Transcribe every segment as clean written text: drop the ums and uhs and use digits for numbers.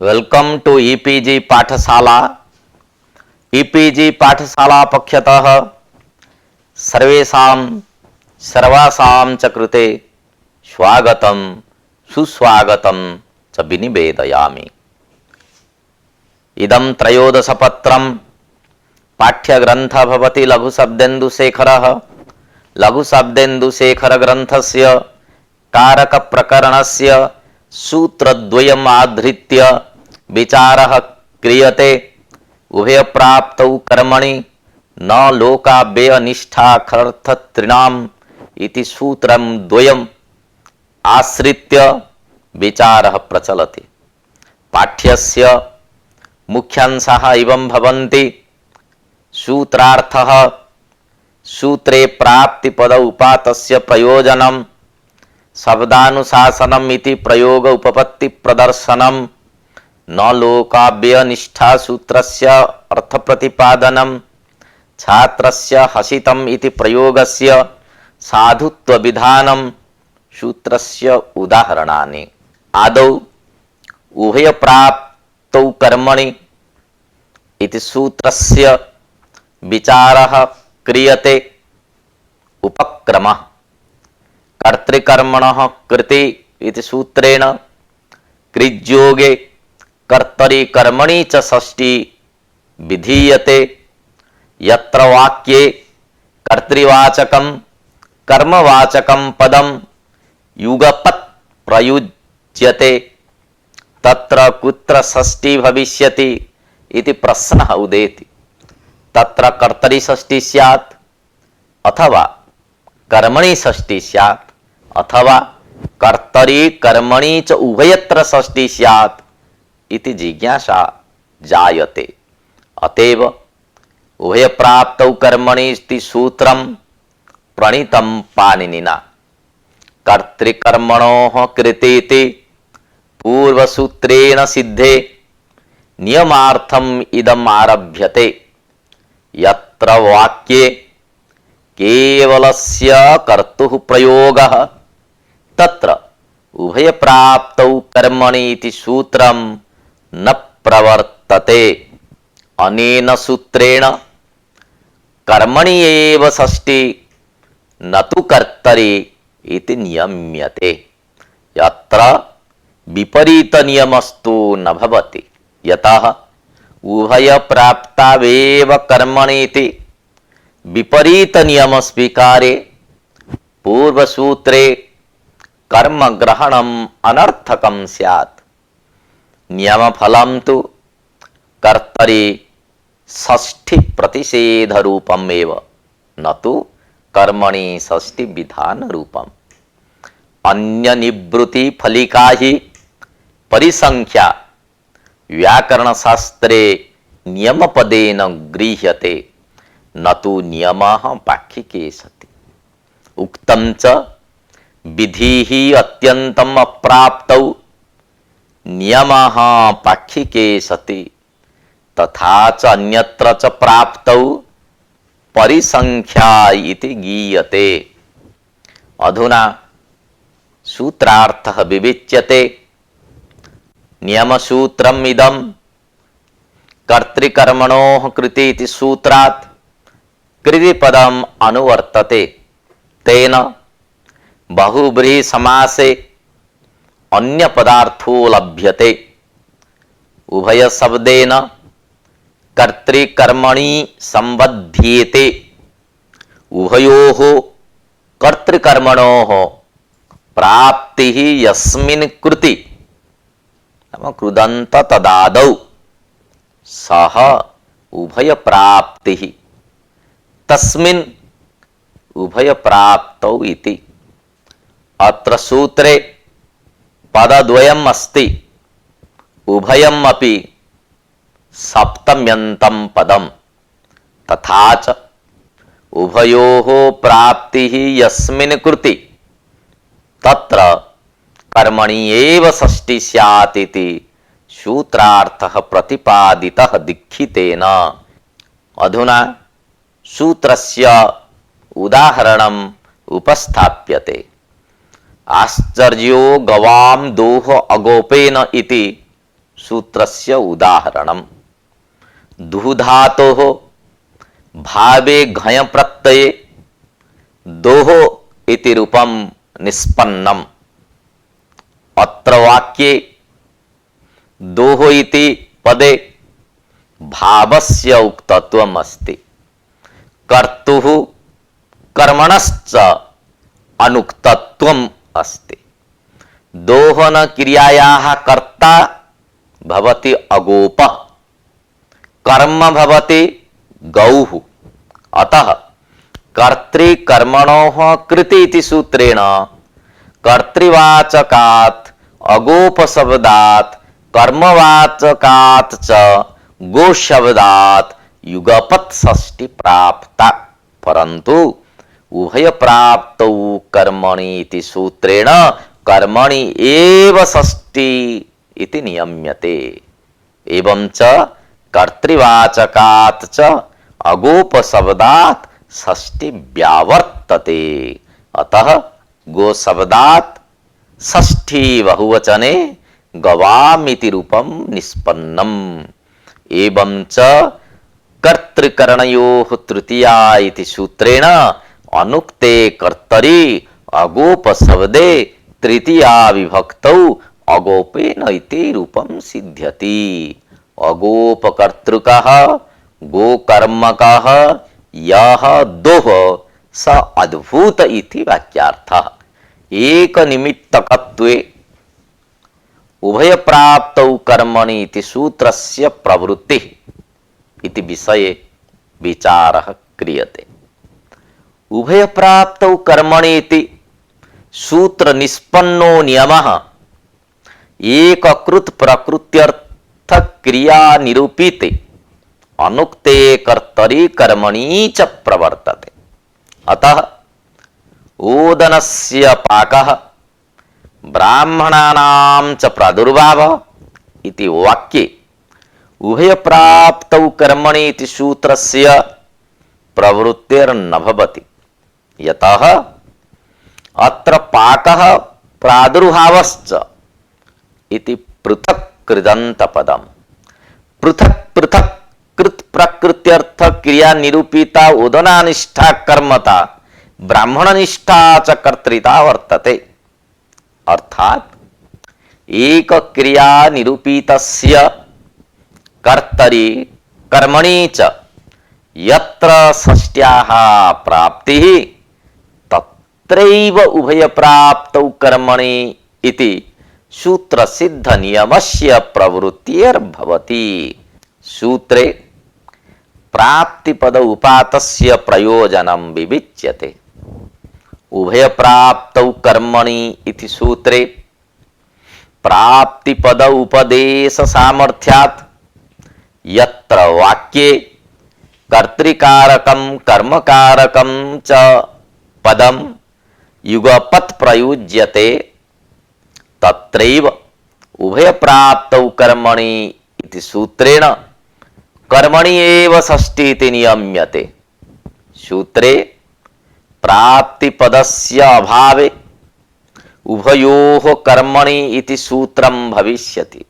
Welcome to e-PG पाठशाला। E-PG पाठशाला पक्षतः सर्वेषां सर्वासां च कृते स्वागतं सुस्वागतं च विनिवेदयामि। इदं त्रयोदशपत्रं पाठ्यग्रन्थः भवति लघुशब्देन्दुशेखरः। लघुशब्देन्दुशेखरग्रन्थस्य कारकप्रकरणस्य सूत्रद्वयम् आधृत्य विचारः क्रियते। उभयप्राप्तौ कर्मणि न लोकाव्ययनिष्ठार्थतृणाम् इति सूत्रं द्वयम् आश्रित्य विचारः प्रचलति। पाठ्यस्य मुख्यांशाः एवं भवन्ति। सूत्रार्थः सूत्रे प्राप्तिपद उपात्तस्य प्रयोजनं शब्दानुशासनम् इति प्रयोग उपपत्ति प्रदर्शनम् न लोकाव्ययनिष्ठा सूत्रस्य अर्थप्रतिपादनं छात्रस्य हसितम् इति प्रयोगस्य साधुत्व विधानं सूत्रस्य उदाहरणानि। आदौ उभयप्राप्तौ कर्मणि इति सूत्रस्य विचारः क्रियते। उपक्रमः कर्तृकर्मणः कृते इति सूत्रेण कृज्योगे कर्तरि कर्मणि च षष्ठी विधीयते। यत्र वाक्ये कर्तृवाचकं कर्मवाचकं पदं युगपत् प्रयुज्यते तत्र कुत्र षष्ठी भविष्यति इति प्रश्नः उदेति। तत्र कर्तरि षष्ठी स्यात् अथवा कर्मणि षष्ठी स्यात् अथवा कर्तरि कर्मणि च उभयत्र षष्ठी स्यात् इति जिज्ञासा जायते। अतएव उभयप्राप्तौ कर्मणि इति सूत्रं प्रणीतं पाणिनिना। कर्तृकर्मणोः कृते इति पूर्वसूत्रेण सिद्धे नियमार्थम् इदम् आरभ्यते। यत्र वाक्ये केवलस्य कर्तुः प्रयोगः तत्र उभयप्राप्तौ कर्मणि इति सूत्रं न प्रवर्तते। अनेन सूत्रेण कर्मणि एव षष्ठी न तु कर्तरि इति नियम्यते। यत्र विपरीत नियमस्तु न भवति। यतः उभयप्राप्तावेव कर्मणि इति विपरीत नियम स्वीकारे पूर्वसूत्रे कर्म ग्रहणम् अनर्थकं स्यात्। नियमफलं तु कर्तरि षष्ठी प्रतिषेध रूपम् एव न तु कर्मणि षष्ठी विधान रूपम्। अन्य निवृत्ति फलिका हि परिसंख्या व्याकरण शास्त्रे नियमपदेन गृह्यते न तु नियमः पाक्षिके सति। उक्तं च विधिः अत्यन्तम् अप्राप्तौ नियमः पाक्षिके सति तथा च अन्यत्र च प्राप्तौ परिसंख्या इति गीयते। अधुना सूत्रार्थः विविच्यते। नियमसूत्रम् इदं कर्तृकर्मणोः कृते इति सूत्रात् कृतिपदम् अनुवर्तते। तेन बहुव्रीहि समासे अन्य पदार्थो लभ्यते। उभय शब्देन कर्तृकर्मणि संबध्येते। उभयोः कर्तृकर्मणोः प्राप्तिः यस्मिन् कृति कृदन्त तदादौ सह उभय प्राप्तिः तस्मिन् उभय प्राप्तौ इति। अत्र सूत्रे पदद्वयम् अस्ति। उभयम् अपि सप्तम्यन्तं पदम् तथा च उभयोः प्राप्तिः यस्मिन् कृति तत्र कर्मणि एव षष्ठी स्यात् इति सूत्रार्थः प्रतिपादितः दीक्षितेन। अधुना सूत्रस्य उदाहरणम् उपस्थाप्यते। आश्चर्यो गवां दोह अगोपेन इति सूत्रस्य उदाहरणम्। दुधातोः भावे घय प्रत्यये दोः इति रूपं निष्पन्नम्। अत्र वाक्ये दोः इति पदे भावस्य उक्तत्वम् अस्ति। कर्तुः कर्मणश्च अनुक्तत्वम् अस्ति। दोहन क्रियायाः कर्ता भवति अगोपः, कर्म भवति गौः। अतः कर्तृकर्मणोः कृति इति सूत्रेण कर्तृवाचकात् अगोपशब्दात् कर्मवाचकात् च गोशब्दात् युगपत् षष्ठी प्राप्ता। परंतु उभय प्राप्तौ कर्मणि इति सूत्रेण कर्मणि एव षष्ठी इति नियम्यते। एवं च कर्तृवाचकात् च अगोपशब्दात् षष्ठी व्यावर्तते। अतः गोशब्दात् षष्ठी बहुवचने गवामिति रूपं निष्पन्नम्। एवं च कर्तृकरणयोः तृतीया इति सूत्रेण अनुक्ते कर्तरि अगोपशब्दे तृतीया विभक्तौ अगोपेन इति रूपं सिद्ध्यति। अगोपकर्तृकः गोकर्मकः यः दोः स अद्भुत इति वाक्यार्थः। एक निमित्तकत्वे उभय प्राप्तौ कर्मणि इति सूत्रस्य प्रवृत्तिः इति विषये विचारः क्रियते। उभय प्राप्तौ कर्मणि इति सूत्र निष्पन्नो नियमः एककृत प्रकृत्यर्थ क्रिया निरूपिते अनुक्ते कर्तरि कर्मणि च प्रवर्तते। अतः ओदनस्य पाकः ब्राह्मणानां च प्रादुर्भावः इति वाक्ये उभय प्राप्तौ कर्मणि इति सूत्रस्य प्रवृत्तिर्न भवति। यतः अत्र पाकः प्रादुर्भावश्च इति पृथक् कृदन्तपदम्। पृथक् पृथक् कृत प्रकृत्यर्थ क्रिया निरूपिता उदनानिष्ठा कर्मता ब्राह्मणनिष्ठा च कर्तृता वर्तते। अर्थात एक क्रिया निरूपितस्य कर्तरि कर्मणि च यत्र षष्ट्याः प्राप्तिः तत्रैव उभय प्राप्तौ कर्मणि इति सूत्र सिद्ध नियमस्य प्रवृत्तिर्भवति। सूत्रे प्राप्तिपद उपातस्य प्रयोजनं विविच्यते। उभय प्राप्तौ कर्मणि इति सूत्रे प्राप्तिपद उपदेश सामर्थ्यात् यत्र वाक्ये कर्तृकारकं कर्मकारकं च पदं युगपत् प्रयुज्यते तत्रैव उभय प्राप्तौ कर्मणि इति सूत्रेण कर्मणि एव षष्ठी इति नियम्यते। सूत्रे प्राप्तिपदस्य अभावे उभयोः कर्मणि इति सूत्रं भविष्यति।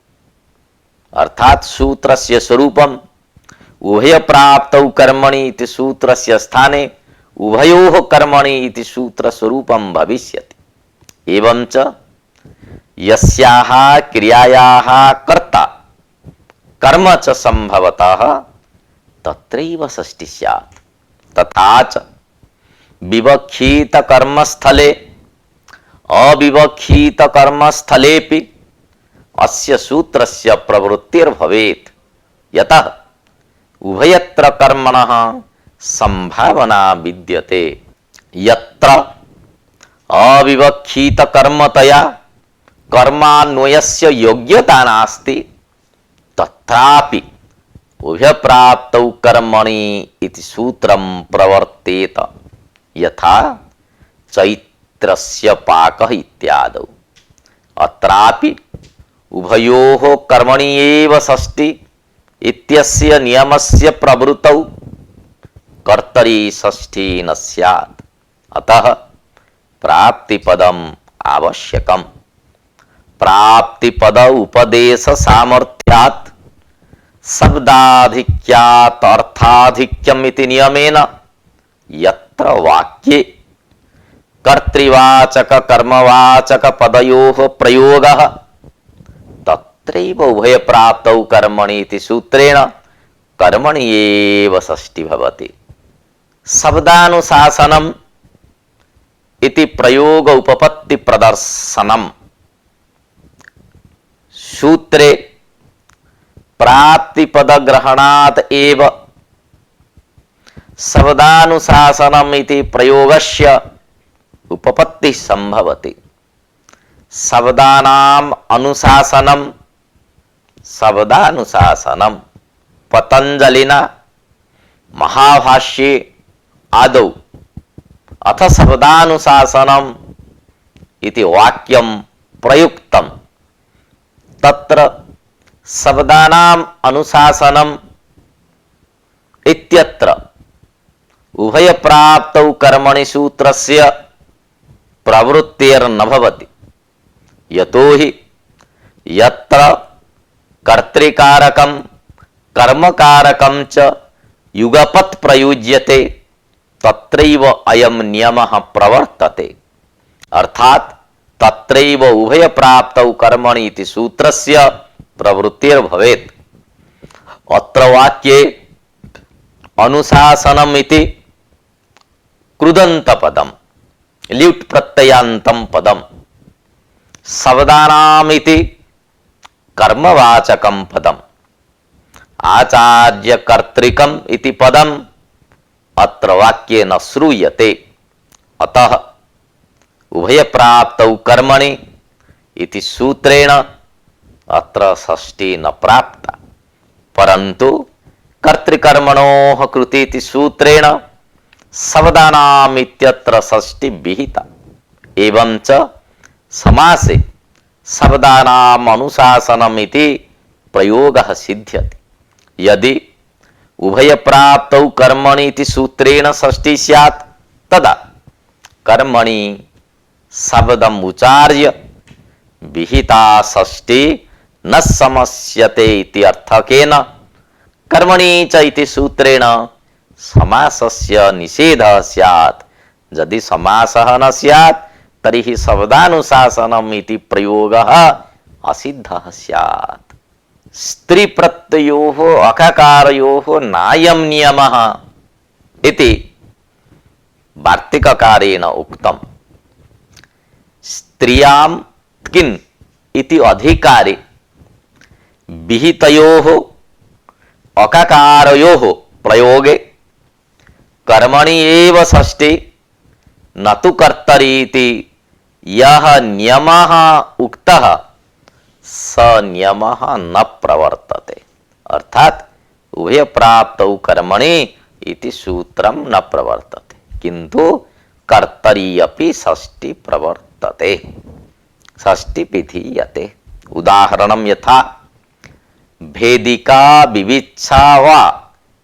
अर्थात सूत्रस्य स्वरूपम् उभय प्राप्तौ कर्मणि इति सूत्रस्य स्थाने उभयोः कर्मणि इति सूत्र स्वरूपं भविष्यति। एवं च यस्याः क्रियायाः कर्ता कर्म च संभवतः तत्रैव षष्ठी स्यात्। तथा च विवक्षित कर्मस्थले अविवक्षित कर्मस्थलेपि अस्य सूत्रस्य प्रवृत्तिर्भवेत्। यतः उभयत्र कर्मणः संभावना विद्यते। यत्र अविवक्षित कर्मतया कर्मान्वयस्य योग्यता नास्ति तत्रापि उभय प्राप्तौ कर्मणि इति सूत्रं प्रवर्तेत। यथा चैत्रस्य पाकः इत्यादौ। अत्रापि उभयोः कर्मणि एव षष्ठी इत्यस्य नियमस्य प्रवृत्तौ कर्तरि षष्ठी न स्यात्। अतः प्राप्तिपदम् आवश्यकम्। प्राप्ति पद उपदेश सामर्थ्यात् शब्दाधिक्यात् अर्थाधिक्यम इति नियमेन यत्र वाक्ये कर्तृवाचक कर्मवाचक पदयोः प्रयोगः तत्रैव उभय प्राप्तौ कर्मणि इति सूत्रेण कर्मणि एव षष्ठी भवति। शब्दानुशासनम इति प्रयोग उपपत्ति प्रदर्शनम सूत्रे प्राप्तिपद ग्रहणात् एव शब्दानुशासनम इति प्रयोगस्य उपपत्ति संभवति। शब्दानाम शब्दानुशासनम पतंजलिना महाभाष्ये आदौ अथ शब्दानुशासनम इति वाक्यं प्रयुक्तम्। तत्र शब्दानाम अनुशासनम इत्यत्र उभय प्राप्तौ कर्मणि सूत्रस्य प्रवृत्तिर्न भवति। यतोहि यत्र कर्तृकारकं कर्मकारकं च युगपत् प्रयुज्यते तत्रैव अयं नियमः प्रवर्तते। अर्थात तत्रैव उभय प्राप्तौ कर्मणि इति सूत्रस्य प्रवृत्तिर्भवेत्। अत्र वाक्ये अनुशासनम् इति कृदन्त पदम् ल्युट् प्रत्ययान्तं पदम्, शब्दानाम् इति कर्मवाचकं पदम्, आचार्य कर्तृकम् इति पदम् अत्र वाक्ये न श्रूयते। अतः उभय प्राप्तौ कर्मणि इति सूत्रेण अत्र षष्ठी न प्राप्ता, परंतु कर्तृकर्मणोः कृति इति सूत्रेण शब्दानाम् इत्यत्र षष्ठी विहिता। एवं च समासे शब्दानाम् अनुशासनम् इति प्रयोगः सिद्ध्यति। यदि उभय प्राप्तौ कर्मणि इति सूत्रेण षष्ठी स्यात् तदा कर्मणि शब्दम् उच्चार्य विहिता षष्ठी न समस्यते इति अर्थकेन कर्मणि च इति सूत्रेण समासस्य निषेधः स्यात्। यदि समासः न स्यात् तर्हि शब्दानुशासनम् इति प्रयोगः असिद्धः स्यात्। स्त्री प्रत्ययोः अकाकारयोः नायं नियमः इति वार्तिककारेण उक्तम्। स्त्रियां किन् इति अधिकारे विहितयोः अकाकारयोः प्रयोगे कर्मणि एव षष्ठी न तु कर्तरि इति यः नियमः उक्तः स नियमः न प्रवर्तते। अर्थात उभय प्राप्तौ कर्मणि इति सूत्रं न प्रवर्तते, किन्तु कर्तरि अपि षष्ठी प्रवर्तते, षष्ठी विधीयते। उदाहरणं यथा भेदिका विविच्छा वा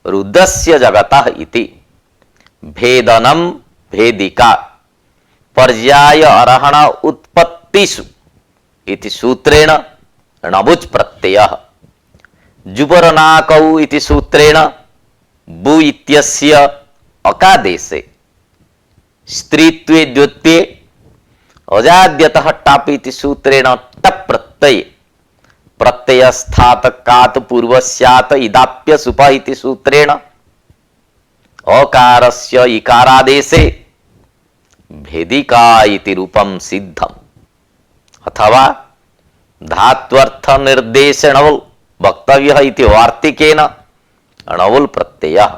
रुद्रस्य जगतः इति भेदनं भेदिका पर्याय अरहण उत्पत्तिषु इति सूत्रेण णबुच् प्रत्ययः, जुबरनाकौ इति सूत्रेण बु इत्यस्य अकादेशे, स्त्रीत्वे द्वित्वे अजाद्यतः टाप् इति सूत्रेण टप् प्रत्यये प्रत्ययस्थात् कात् पूर्वस्यात् इदाप्य सुपः इति सूत्रेण अकारस्य इकारादेशे भेदिका इति रूपं सिद्धम्। अथवा धात्वर्थ निर्देशे णवुल् वक्तव्यः इति वार्तिकेन णवुल् प्रत्ययः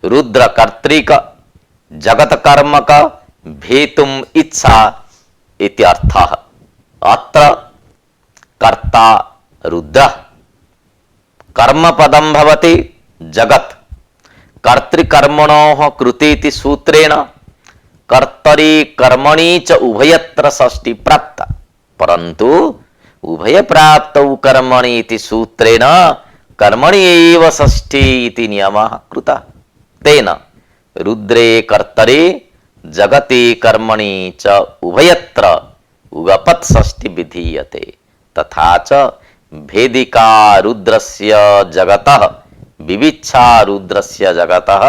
रुद्र कर्तृक जगत कर्मक भेतुम् इच्छा इति अर्थः। अत्र कर्ता रुद्रः, कर्मपदं भवति जगत्, कर्तृकर्मणोः कृति इति सूत्रेण कर्तरि कर्मणि च उभयत्र षष्ठी प्राप्ता, परन्तु उभय प्राप्तौ कर्मणि इति सूत्रेण कर्मणि एव षष्ठी इति नियमः कृतः। तेन रुद्रे कर्तरि जगति कर्मणि च उभयत्र उगपत् षष्ठी विधीयते। तथा च भेदिका रुद्रस्य जगतः विविच्छा रुद्रस्य जगतः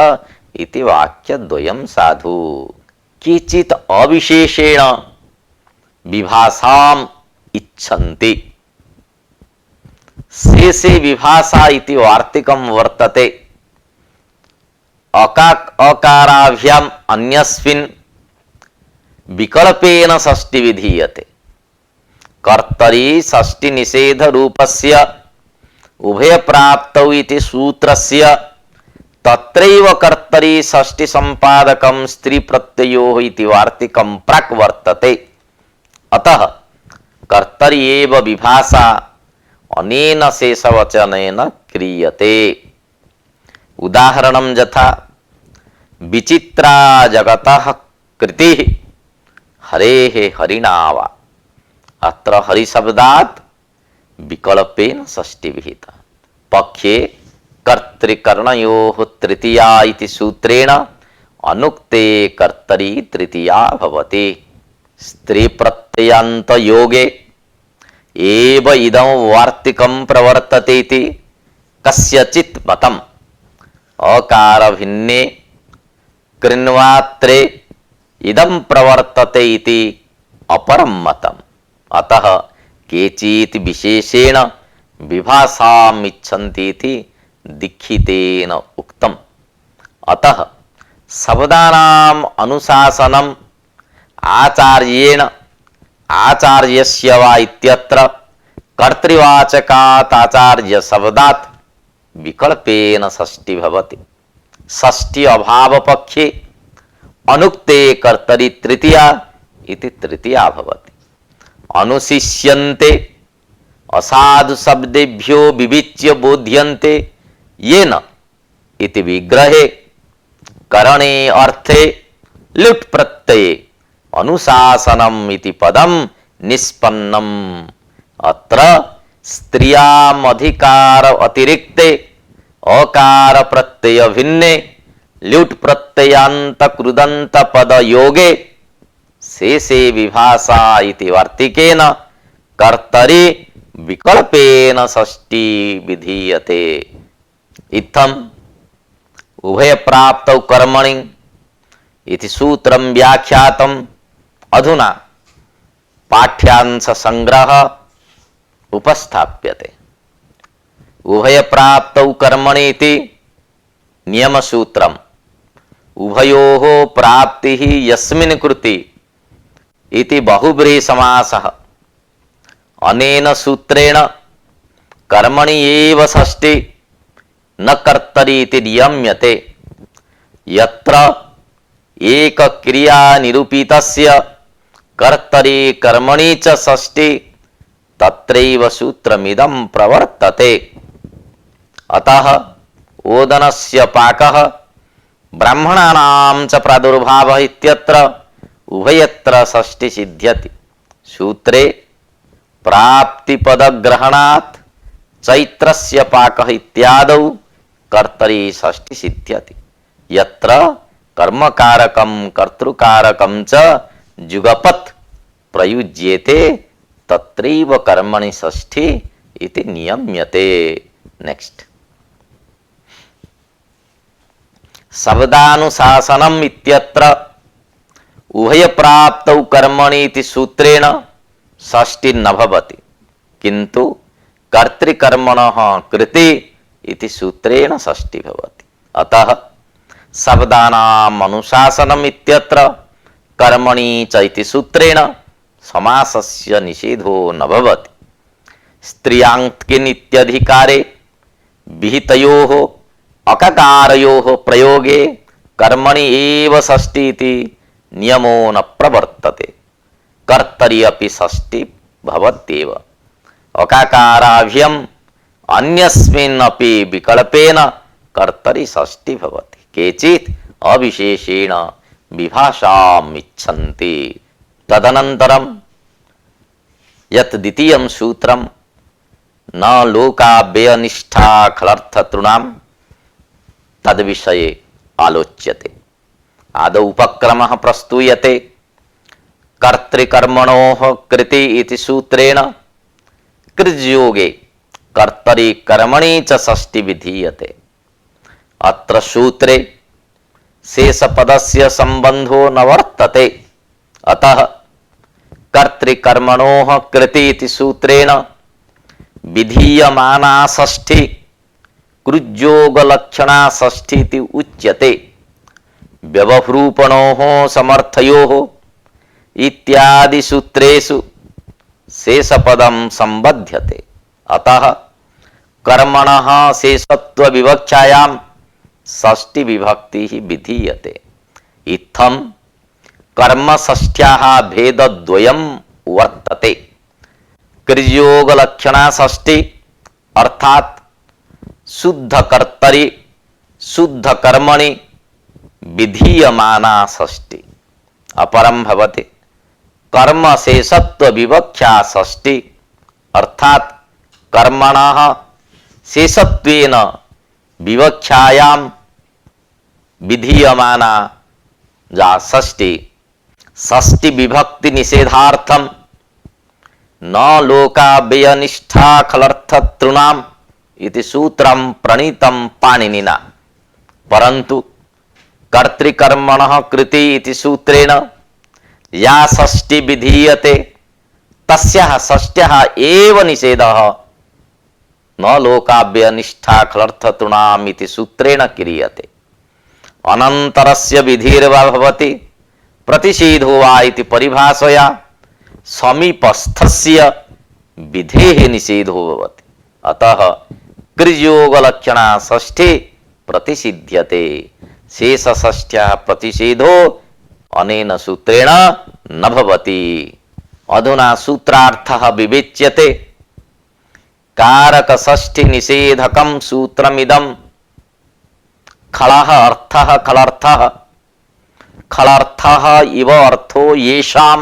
इति वाक्यद्वयं साधु। केचित् अविशेषेण विभाषाम् इच्छन्ति। शेषे विभाषा इति वार्तिकं वर्तते। अकाराभ्याम अन्यस्मिन् विकल्पेन षष्ठी विधीयते। कर्तरि षष्ठी निषेध रूपस्य उभय प्राप्तौ इति सूत्रस्य तत्रैव कर्तरि षष्ठी संपादकं स्त्री प्रत्ययो इति वार्तिकं प्राक् वर्तते। अतः कर्तरि एव विभाषा अनेन शेषवचनेन क्रियते। उदाहरणं यथा विचित्रा जगतः कृतिः हरेः हरिणा वा। अत्र हरिशब्दात् विकल्पेन षष्ठी विहिता। पक्षे कर्तृकर्णयोः तृतीया इति सूत्रेण अनुक्ते कर्तरि तृतीया भवति। स्त्री प्रत्ययान्त योगे एव इदं वार्तिकं प्रवर्तते इति कस्यचित् मतम्। अकार भिन्ने कृन्वात्रे इदं प्रवर्तते इति अपरं मतम्। अतः केचित् विशेषेण विभाषाम् इच्छन्ति इति दीक्षितेन उक्तम्। अतः शब्दानाम् अनुशासनम् आचार्येण आचार्यस्य वा इत्यत्र कर्तृवाचकात् आचार्य शब्दात् विकल्पेन षष्ठी भवति। षष्ठी अभाव पक्षे अनुक्ते कर्तरि तृतीया इति तृतीया भवति। अनुशिष्यन्ते असाधु शब्देभ्यो विविच्य बोध्यन्ते येन इति विग्रहे करणे अर्थे लुट् प्रत्यये अनुशासनम् इति पदं निष्पन्नम्। अत्र स्त्रियाम् अधिकार अतिरिक्ते अकार प्रत्यय भिन्ने ल्युट् प्रत्ययान्त कृदन्त पद योगे शेषे विभाषा इति वार्तिकेन कर्तरि विकल्पेन षष्ठी विधीयते। इत्थम् उभय प्राप्तौ कर्मणि इति सूत्रं व्याख्यातम्। अधुना पाठ्यांश संग्रह उपस्थाप्यते। उभय प्राप्तौ कर्मणि इति नियम सूत्रम्। उभयोः प्राप्तिः यस्मिन् कृति इति बहुब्रीहि समासः। अनेन सूत्रेण कर्मणि एव षष्ठी न कर्तरि इति नियम्यते। यत्र एक क्रिया निरूपितस्य कर्तरि कर्मणि च षष्ठी तत्रैव सूत्रमिदं प्रवर्तते। अतः ओदनस्य पाकः ब्राह्मणानां च प्रादुर्भावः इत्यत्र उभयत्र षष्ठी सिद्ध्यति। सूत्रे प्राप्तिपदग्रहणात् चैत्रस्य पाकः इत्यादौ कर्तरि षष्ठी सिद्ध्यति। यत्र कर्मकारकं कर्तृकारकं च जुगपत् प्रयुज्येते तत्रैव कर्मणि षष्ठी इति नियम्यते। नेक्स्ट शब्दानुशासनम् इत्यत्र उभय प्राप्तौ कर्मणि इति सूत्रेण षष्ठी न भवति, किन्तु कर्तृकर्मणः कृते इति सूत्रेण षष्ठी भवति। अतः शब्दानाम् अनुशासनम् इत्यत्र कर्मणि च इति सूत्रेण समासस्य निषेधो न भवति। स्त्रियाङ्किन् इत्यधिकारे विहितयोः अककारयोः प्रयोगे कर्मणि एव षष्ठी इति नियमो न प्रवर्तते। कर्तरि अपि षष्ठी भवत्येव। अकाराभ्याम् अन्यस्मिन् अपि विकल्पेन कर्तरि षष्ठी भवति। केचित् अविशेषेण विभाषाम् इच्छन्ति। तदनन्तरं यत् द्वितीयं सूत्रं न लोकाव्ययनिष्ठा खलर्थतॄणां तद्विषये आलोच्यते। आदौ उपक्रमः प्रस्तूयते। कर्तृकर्मणोः कृति इति सूत्रेण कृज्योगे कर्तरि कर्मणि च षष्ठी विधीयते। अत्र सूत्रे शेषपदस्य संबंधो न वर्तते। अतः कर्तृकर्मणोः कृति इति सूत्रेण विधीयमाना षष्ठी कृज्योगलक्षणा षष्ठी इति उच्यते। व्यवह्रूपणोः समर्थयोः इत्यादि सूत्रेषु शेषपदं संबध्यते। अतः कर्मणः शेषत्व विवक्षायां षष्ठी विभक्ति विधीयते। इत्थं कर्म षष्ठ्याः भेदद्वयं वर्तते। कृज्योग लक्षणा षष्ठी अर्थात शुद्ध कर्तरि शुद्ध कर्मणि विधीयमाना षष्ठी अपरम भवति कर्म शेषत्व विवक्षा षष्ठी अर्थात कर्मणः शेषत्वेन विवक्षायां विधीयमाना जा षष्ठी षष्ठी विभक्ति निषेधार्थम न लोकाव्ययनिष्ठा खलर्थतृणाम इति सूत्रम प्रणीतम पाणिनिना। परंतु कर्तृकर्मणः कृति इति सूत्रेण या षष्ठी विधीयते तस्याः षष्ठ्याः एव निषेधः न लोकाव्ययनिष्ठा खलर्थतृणाम इति सूत्रेण क्रियते। अनन्तरस्य विधिर्वा भवति प्रतिषेधो वा इति परिभाषया समीपस्थस्य विधेः निषेधो भवति। अतः कृज्योगलक्षणा षष्ठी प्रतिषिध्यते। शेष षष्ठ्याः प्रतिषेधो अनेन सूत्रेण न भवति। अधुना सूत्रार्थः विवेच्यते। कारक षष्ठी निषेधकं सूत्रमिदं खलः अर्थः खलर्थः खलर्थः इव अर्थो येषां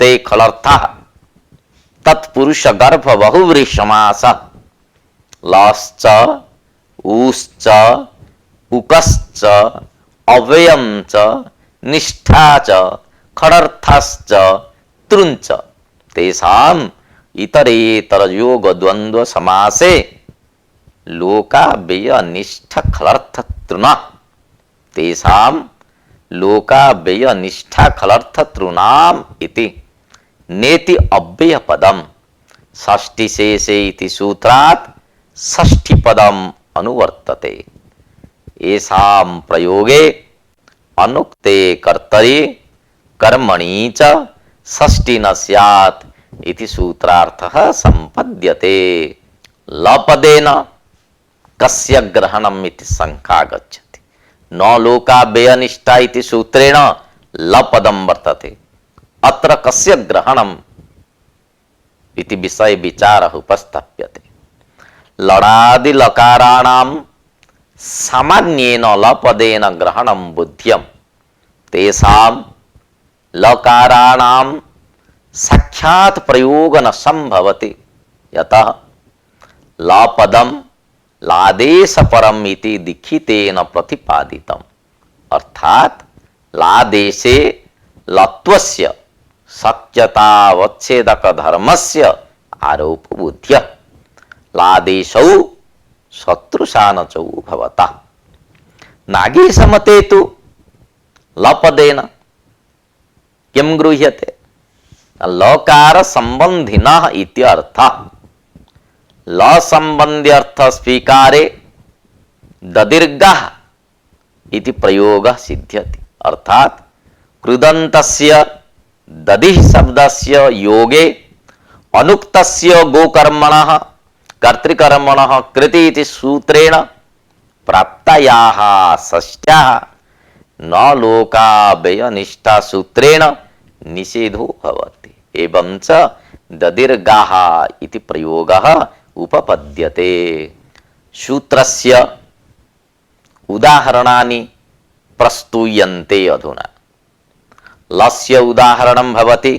ते खलर्थः तत्पुरुष गर्भ बहुव्रीहि समासः लश्च ऊश्च उकश्च अव्ययं च निष्ठा च खडर्थश्च तृञ्च तेषाम् इतरेतर योग द्वंद्व समासे लोकाव्यय निष्ठ खलर्थ तृण तेषां लोकाव्यय निष्ठा खलर्थ तृणाम इति नेति अव्यय पदम षष्ठी शेषे इति सूत्रात् षष्ठी पदम अनुवर्तते। येषां प्रयोगे अनुक्ते कर्तरि कर्मणि च षष्ठी न स्यात् इति सूत्रार्थः संपद्यते। लपदेन कस्य ग्रहणम् इति शंका गच्छति। न लोकाव्ययनिष्ठा इति सूत्रेण लपदं वर्तते। अत्र कस्य ग्रहणम् इति विषय विचारः उपस्थाप्यते। लडादि लकाराणां सामान्येन लपदेन ग्रहणं बुद्ध्यं तेषां लकाराणां साक्षात् प्रयोग न संभवति। यतः लपदं लादेश परम इति दीक्षितेन प्रतिपादितम्। अर्थात लादेशे लत्वस्य सत्यतावच्छेदक धर्मस्य आरोप बुद्ध्य लादेशौ शत्रुशानचौ भवता। नागेशमते तु लपदेन किं गृह्यते लकार संबंधिनः इति अर्थः। ल संबंध्यर्थ स्वीकारे ददीर्घः इति प्रयोगः सिद्ध्यति। अर्थात कृदन्तस्य दधिः शब्दस्य योगे अनुक्तस्य गोकर्मणः कर्तृकर्मणः कृति इति सूत्रेण प्राप्तायाः षष्ठ्याः न लोकाव्ययनिष्ठा सूत्रेण निषेधो भवति। एवं च ददीर्घाः इति प्रयोगः उपपद्यते। सूत्रस्य उदाहरणानि प्रस्तूयन्ते अधुना। लस्य उदाहरणं भवति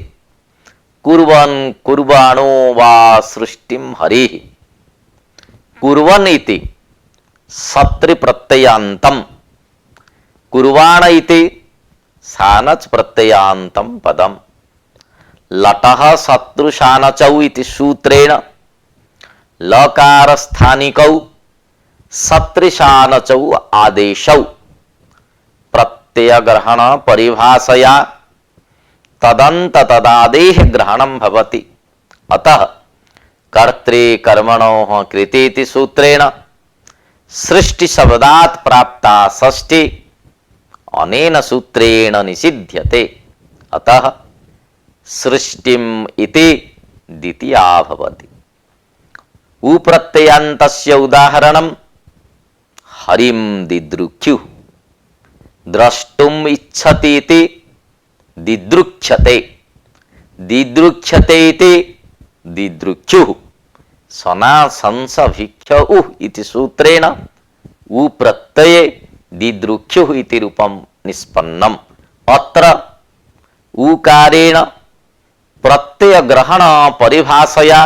कुर्वन् कुर्वाणो वा सृष्टिं हरिः। कुर्वन् इति सत्रि प्रत्ययान्तं कुर्वाण इति सानच प्रत्ययान्तं पदम लटः शत्रुशानचौ इति सूत्रेण लकार स्थानिकौ शत्रुशानचौ आदेशौ प्रत्यय ग्रहण परिभाषया तदंत तदादेह ग्रहणं भवति। अतः कर्तृ कर्मणोः कृतेति सूत्रेण सृष्टि शब्दात् प्राप्ता षष्ठी अनेन सूत्रेण निषिध्यते। अतः सृष्टिम इति द्वितीया भवति। उप्रत्ययान्तस्य उदाहरणं हरिं दिदृक्षुः द्रष्टुम इच्छति इति दिदृक्षते दिदृक्षते इति दिदृक्षुः सनासंस भिक्षु इति सूत्रेण उप्रत्यये दिदृक्षुः इति रूपं निष्पन्नम्। अत्र उकारेण प्रत्यय ग्रहण परिभाषया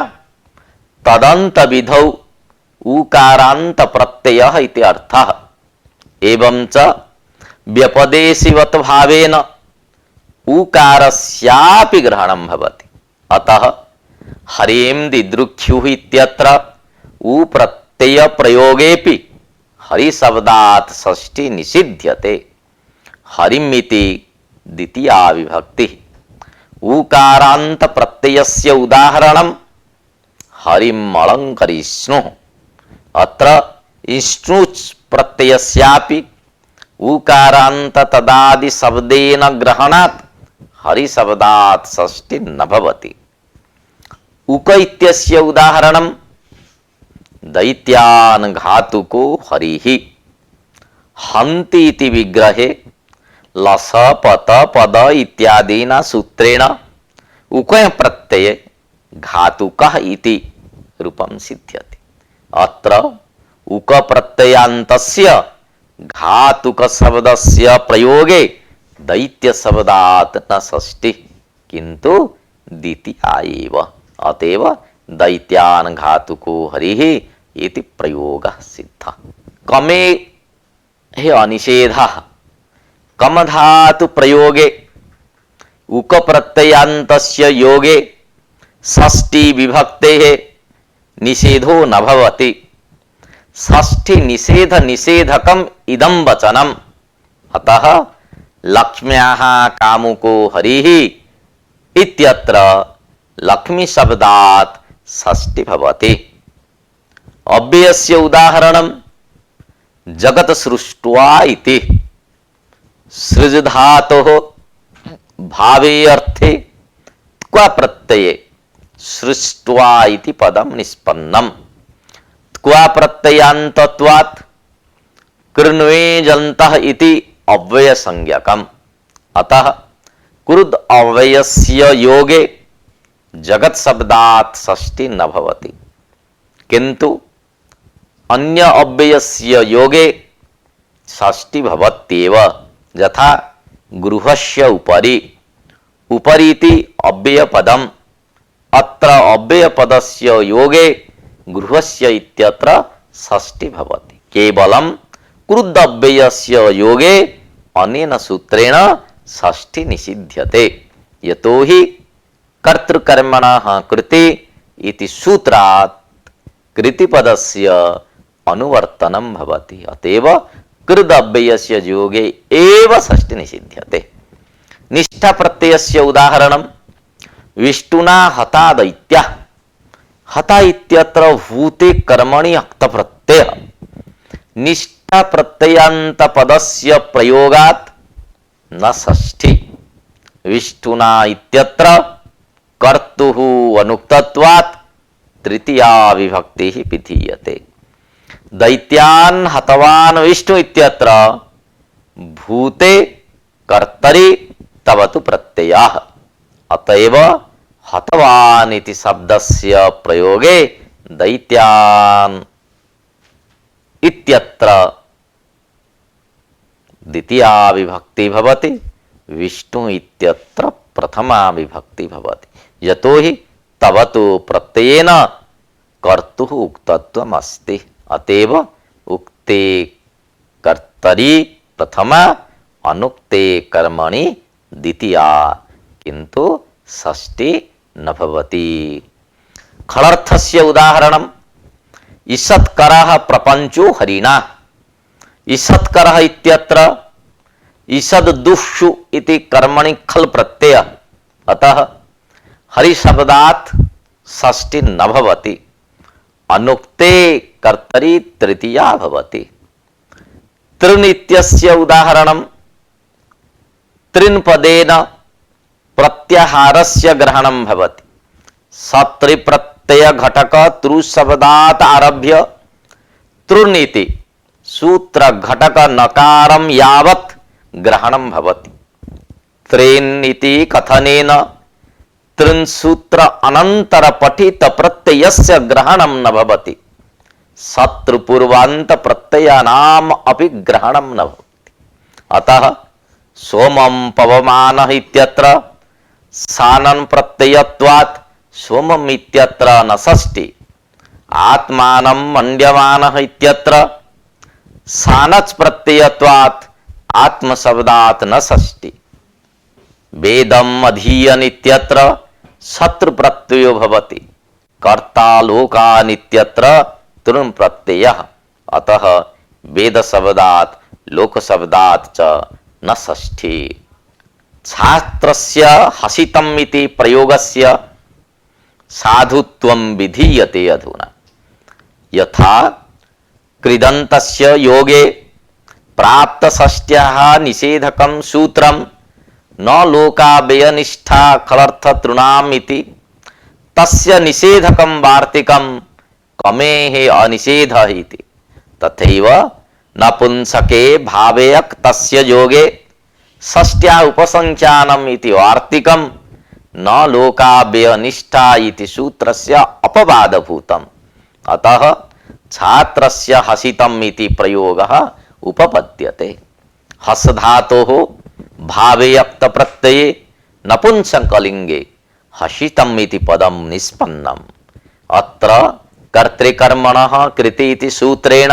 तदंत विधौ उकारांत प्रत्ययः इति अर्थः। एवं च व्यपदेशिवत भावेन उकारस्यापि ग्रहणं भवति। अतः हरिं दिदृक्षुः इत्यत्र उप्रत्यय प्रयोगेपि हरि शब्दात् षष्ठी निषिध्यते। हरिम् इति द्वितीया विभक्ति। उकारांत प्रत्ययस्य उदाहरणं हरिम् अलङ्करिष्णुः। अत्र इष्णुच् प्रत्ययस्यापि उकारांत तदादि शब्देन ग्रहणात् हरि शब्दात् षष्ठी न भवति। उक इत्यस्य उदाहरणं दैत्यान् घातुको हरिः। हन्ति इति विग्रहे लस पत पद इत्यादिना सूत्रेण उकय प्रत्यये घातुकः इति रूपं सिद्ध्यति। अत्र उक प्रत्ययान्तस्य घातुक शब्दस्य प्रयोगे दैत्य शब्दात् न षष्ठी किन्तु द्वितीया एव। अतएव दैत्यान् घातुको हरिः इति प्रयोगः सिद्धः। कमे हे अनिषेधः। कम धातु प्रयोगे उक प्रत्ययान्तस्य योगे षष्ठी विभक्तेः निषेधो न भवति। षष्ठी निषेध निषेधकम् इदं वचनम्। अतः लक्ष्म्याः कामुको हरिः इत्यत्र लक्ष्मी शब्दात् षष्ठी भवति। अव्ययस्य उदाहरणं जगत् सृष्ट्वा इति। सृज धातोः भावे अर्थे क्व प्रत्यये सृष्ट्वा इति पदं निष्पन्नम्। क्व प्रत्ययान्तत्वात् कृण्वेजन्तः इति अव्यय संज्ञकम्। अतः कृद अव्ययस्य योगे जगत् शब्दात् षष्ठी न भवति किन्तु अन्य अव्ययस्य योगे षष्ठी भवत्येव। यथा गृहस्य उपरि उपरीति अव्ययपदम्। अत्र अव्ययपदस्य योगे गृहस्य इत्यत्र षष्ठी भवति। केवलं कृद अव्ययस्य योगे अनेन सूत्रेण षष्ठी निषिध्यते। यतोहि कर्तृकर्मणः कृते इति सूत्रात् कृतिपदस्य अनुवर्तनं भवति। अतएव कृद अव्ययस्य योगे एव षष्ठी निषिध्यते। निष्ठा प्रत्ययस्य उदाहरणं विष्णुना हता दैत्याः। हता इत्यत्र भूते कर्मणि अक्त प्रत्ययः। निष्ठा प्रत्ययान्त पदस्य प्रयोगात् न षष्ठी। विष्णुना इत्यत्र कर्तुः अनुक्तत्वात् तृतीया विभक्तिः विधीयते। दैत्यान् हतवान् विष्णु इत्यत्र भूते कर्तरि तवतु प्रत्ययः। अतएव हतवान् इति शब्दस्य प्रयोगे दैत्यान् इत्यत्र द्वितीया विभक्ति भवति। विष्णु इत्यत्र प्रथमा विभक्ति भवति। यतोहि तवतु प्रत्ययेन कर्तुः उक्तत्वम् अस्ति। अतएव उक्ते कर्तरि प्रथमा अनुक्ते कर्मणि द्वितीया किंतु षष्ठी न भवति। खलर्थस्य उदाहरणम् ईषत्करः प्रपंचो हरिणा। ईषत्करः इत्यत्र ईषद्दुःषु इति कर्मणि खल प्रत्यय, अतः हरिशब्दात् षष्ठी न भवति। अनुक्ते कर्तरि तृतीया भवति। तृण इत्यस्य उदाहरणं तृणपदेन प्रत्याहारस्य ग्रहणं भवति। सत्रिप्रत्यय घटक तृ शब्दात् आरभ्य तृण इति सूत्र घटक नकारं यावत् ग्रहणं भवति। त्रेन् इति कथनेन तृण सूत्र अनंतर पठित प्रत्ययस्य ग्रहणं न भवति। शत्रुपूर्वान्त प्रत्ययानाम् अपि ग्रहणं न भवति। अतः सोमं पवमानः इत्यत्र सानन् प्रत्ययत्वात् सोमम् इत्यत्र न षष्ठी। आत्मानं मण्ड्यमानः इत्यत्र सानच् प्रत्ययत्वात् आत्मशब्दात् न षष्ठी। वेदम् अधीयन् इत्यत्र शत्रु प्रत्ययो भवति। कर्ता लोकान् इत्यत्र तृण प्रत्ययः, अतः वेद शब्दात् लोक शब्दात् च न षष्ठी। छात्रस्य हसितम् इति प्रयोगस्य साधुत्वं विधीयते अधुना। यथा कृदन्तस्य योगे प्राप्त षष्ट्याः निषेधकं सूत्रं न लोकाव्ययनिष्ठा खलर्थ तृणाम् इति तस्य निषेधकं वार्तिकं कमेः अनिषेधः इति। तथैव नपुंसके भावेयक तस्य योगे षष्ट्या उपसंख्यानम् इति वार्तिकं न लोकाव्ययनिष्ठा इति सूत्रस्य अपवादभूतम्। अतः छात्रस्य हसितम् इति प्रयोगः उपपद्यते। हस धातोः भावेयक्त प्रत्यये नपुंसकलिंगे हसितम् इति पदं निष्पन्नम्। अत्र कर्तृकर्मणः कृते इति सूत्रेण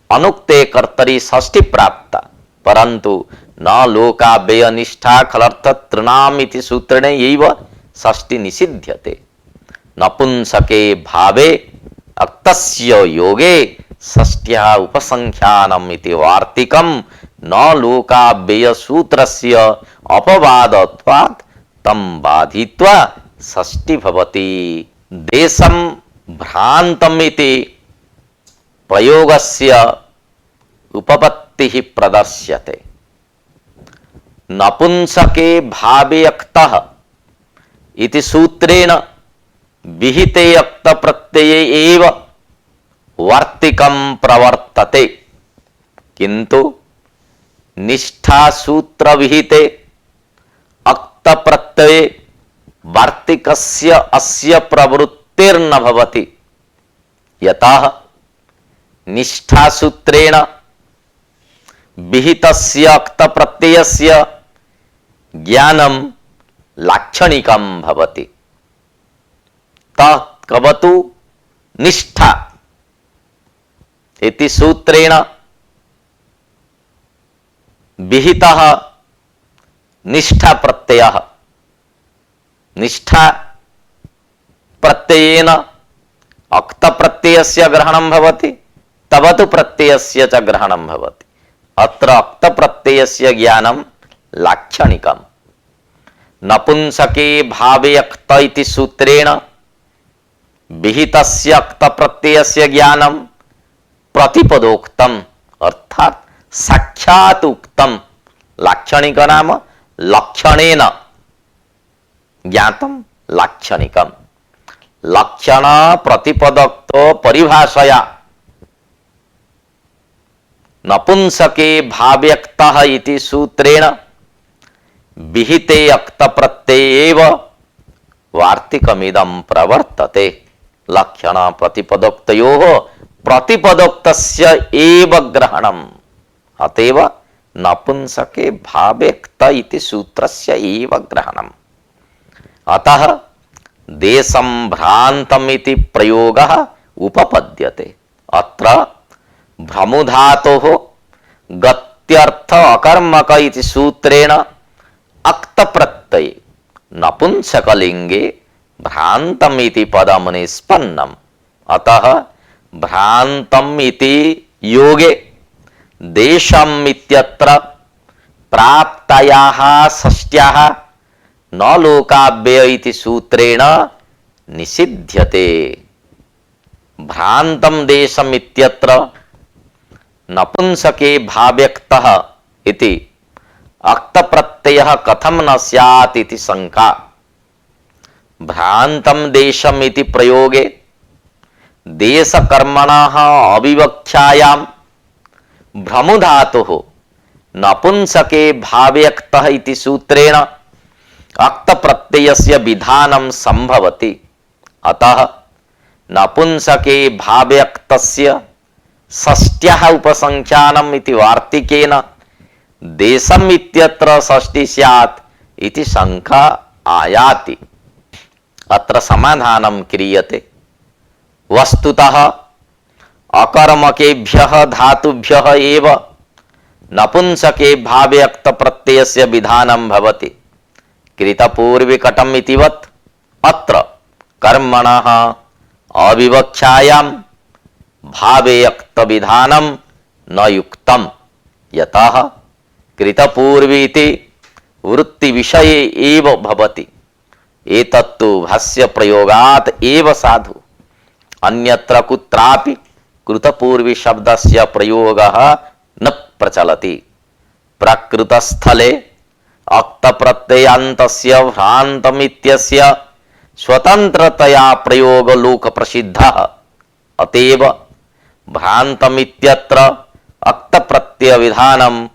अनुक्ते कर्तरि षष्ठी प्राप्ता, परन्तु न लोकाव्ययनिष्ठा खलर्थ तृणाम् इति सूत्रेण एव षष्ठी निषिध्यते। नपुंसके भावे अक्तस्य योगे षष्ट्याः उपसंख्यानम् इति वार्तिकं न लोकाव्यय सूत्रस्य अपवादत्वात् तं बाधित्वा षष्ठी भवति। देशं भ्रान्तम् इति प्रयोगस्य उपपत्तिः प्रदर्श्यते। नपुंसके भावे अक्तः इति सूत्रेण विहिते अक्त प्रत्यये एव वार्तिकं प्रवर्तते, किंतु निष्ठा सूत्र विहिते अक्त प्रत्यये वार्तिकस्य अस्य प्रवृत्तिर्न भवति। यतः निष्ठा सूत्रेण विहितस्य अक्त प्रत्ययस्य ज्ञानं लाक्षणिकं भवति। तत्कवतु निष्ठा इति सूत्रेण विहितः निष्ठा प्रत्ययः, निष्ठा प्रत्ययेन अक्त प्रत्ययस्य ग्रहणं भवति, तवतु प्रत्ययस्य च ग्रहणं भवति। अत्र अक्त प्रत्ययस्य ज्ञानं लाक्षणिकम्। नपुंसके भावे अक्त इति सूत्रेण विहितस्य अक्त प्रत्ययस्य ज्ञानं प्रतिपदोक्तम्, अर्थात साक्षात् उक्तम्। लाक्षणिक नाम लक्षणेन ज्ञातं लाक्षणिकम्। लक्षण प्रतिपदोक्त परिभाषया नपुंसके भाव्यक्तः इति सूत्रेण विहिते अक्त प्रत्यये एव वार्तिकमिदं प्रवर्तते। लक्षण प्रतिपदोक्तयोः प्रतिपदोक्तस्य एव ग्रहणम्। अतएव नपुंसके भाव्यक्त इति सूत्रस्य एव ग्रहणम्। अतः देशं भ्रान्तम् इति प्रयोगः उपपद्यते। अत्र भ्रमुधातोः इत्यर्थ अकर्मक इति सूत्रेण अक्त प्रत्यय नपुंसकलिंगे भ्रांतम इति पदम निष्पन्नम। अतः भ्रांतम इति योगे देशम इत्यत्र प्राप्तायाः षष्ट्याः न लोकाव्यय इति सूत्रेण निषिध्यते। भ्रांतम देशम इत्यत्र नपुंसके भाव्यक्तः इति अक्त प्रत्ययः कथम न स्यात् इति शंका। भ्रांतम देशम इति प्रयोगे देशकर्मणः अविवक्षायां भ्रमुधातुः नपुंसके भाव्यक्तः इति सूत्रेण अक्त प्रत्ययस्य विधानं संभवति। अतः नपुंसके भाव्यक्तस्य षष्ट्याः उपसंख्यानम् इति वार्तिकेन देशम् इत्यत्र षष्ठी स्यात् इति शंका आयाति। अत्र समाधानं क्रियते। वस्तुतः अकर्मकेभ्यः धातुभ्यः एव नपुंसके भाव्यक्त प्रत्ययस्य विधानं भवति। कृतपूर्विकटम् इतिवत् अत्र कर्मणः अविवक्षायां भाव्यक्त विधानं न युक्तम्। यतः कृतपूर्वी इति वृत्ति विषये एव भवति। एतत्तु भाष्य प्रयोगात् एव साधु। अन्यत्र कुत्रापि कृतपूर्वी शब्दस्य प्रयोगः न प्रचलति। प्रकृतस्थले अक्त प्रत्ययान्तस्य भ्रान्तमित्यस्य स्वतंत्रतया प्रयोग लोक प्रसिद्धः। अतएव भ्रान्तमित्यत्र अक्त प्रत्यय विधानम्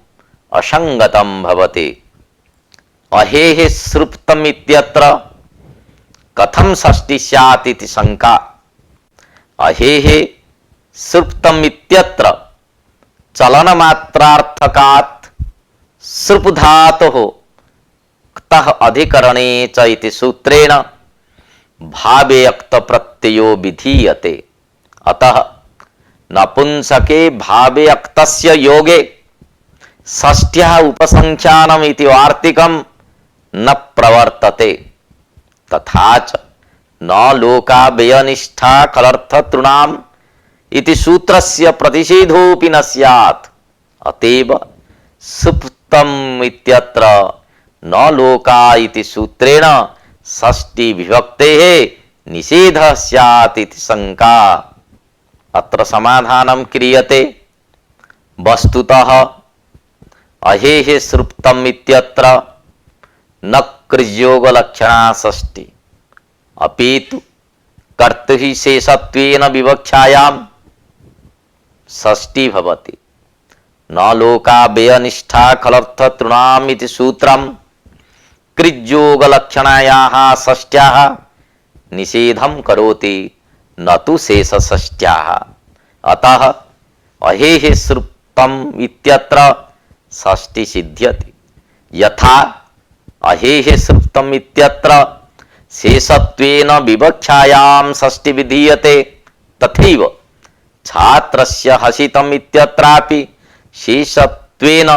असंगतं भवति। अहेः सृप्तमित्यत्र कथं षष्ठी स्यात् इति शंका। अहेः सृप्तमित्यत्र चलनमात्रार्थकात् सृप् धातुः क्तः अधिकरणे च इति सूत्रेण भाव्यक्त प्रत्ययो विधीयते। अतः नपुंसके भाव्यक्तस्य योगे षष्ट्याः उपसंख्यानम् इति वार्तिकं न प्रवर्तते। तथा च न लोकाव्ययनिष्ठा खलर्थतृणाम् इति सूत्रस्य प्रतिषेधोऽपि न स्यात्। अतएव सुप्तम् इत्यत्र न लोका इति सूत्रेण षष्ठी विभक्तेः निषेधः स्यात् इति शंका। अत्र समाधानं क्रियते। वस्तुतः अहेः सृप्तम् इत्यत्र न कृज्योगलक्षणा षष्ठी अपितु कर्तुहि शेषत्वेन विवक्षायां षष्ठी भवति। न लोकाव्ययनिष्ठा खलर्थतृणाम् इति सूत्रं कृज्योगलक्षणायाः षष्ट्याः निषेधं करोति, न तु शेषषष्ट्याः। अतः अहेः सृप्तम् इत्यत्र षष्ठी सिद्ध्यति। यथा अहेः सृप्तम् इत्यत्र शेषत्वेन विवक्षायां षष्ठी विधीयते, तथैव छात्रस्य हसितम् इत्यत्रापि शेषत्वेन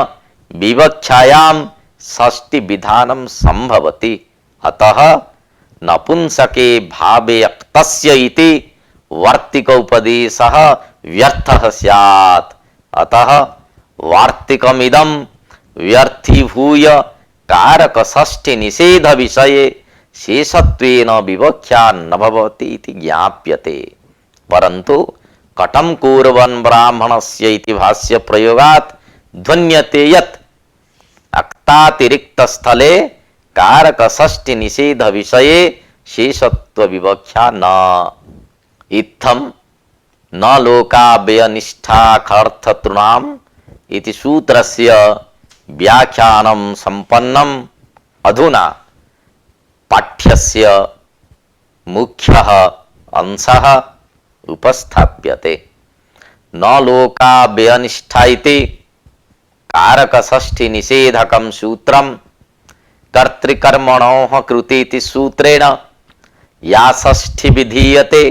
विवक्षायां षष्ठी विधानं संभवति। अतः नपुंसके भाव्यक्तस्य इति वार्तिक उपदेशः व्यर्थः स्यात्। अतः वार्तिकमिदं व्यर्थीभूय कारक षष्ठी निषेध विषये शेषत्वेन विवक्षा न भवति इति ज्ञाप्यते। परन्तु कटं कुर्वन् ब्राह्मणस्य इति भाष्य प्रयोगात् ध्वन्यते यत् अक्तातिरिक्त स्थले कारक षष्ठी निषेध विषये शेषत्व विवक्षा न। इत्थं न लोकाव्ययनिष्ठा खलर्थतृणाम् इति सूत्रस्य व्याख्यानं संपन्नम्। अधुना पाठ्यस्य मुख्यः अंशः उपस्थाप्यते। न लोकाव्ययनिष्ठा इति कारक षष्ठी निषेधकं सूत्रं कर्तृकर्मणोः कृते इति सूत्रेण या षष्ठी विधीयते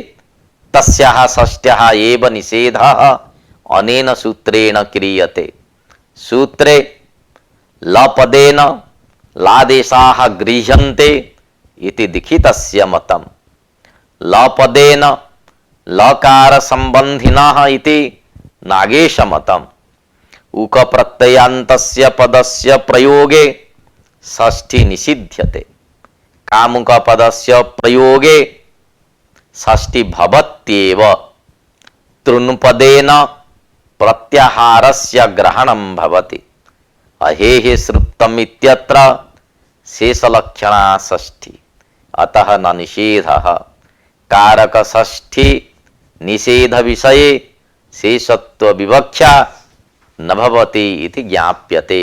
तस्याः षष्ट्याः एव निषेधः अनेन सूत्रेण क्रियते। सूत्रे लपदेन लादेशाः गृह्यन्ते इति लिखितस्य मतम्। लपदेन लकार संबंधिनः इति नागेश मतम्। उक प्रत्ययान्तस्य पदस्य प्रयोगे षष्ठी निषिध्यते। कामुक पदस्य प्रयोगे षष्ठी भवत्येव। तृणपदेन प्रत्याहारस्य ग्रहणं भवति। अहेहि श्रुतम् इत्यत्र शेषलक्षणा षष्ठी, अतः न निषेधः। कारक षष्ठी निषेध विषये शेषत्व विवक्षा न भवति इति ज्ञाप्यते।